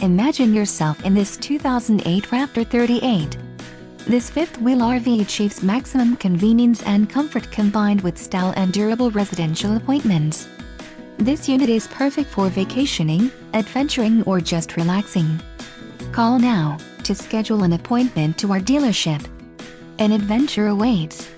Imagine yourself in this 2008 Raptor 38. This fifth-wheel RV achieves maximum convenience and comfort combined with style and durable residential appointments. This unit is perfect for vacationing, adventuring, or just relaxing. Call now to schedule an appointment to our dealership. An adventure awaits.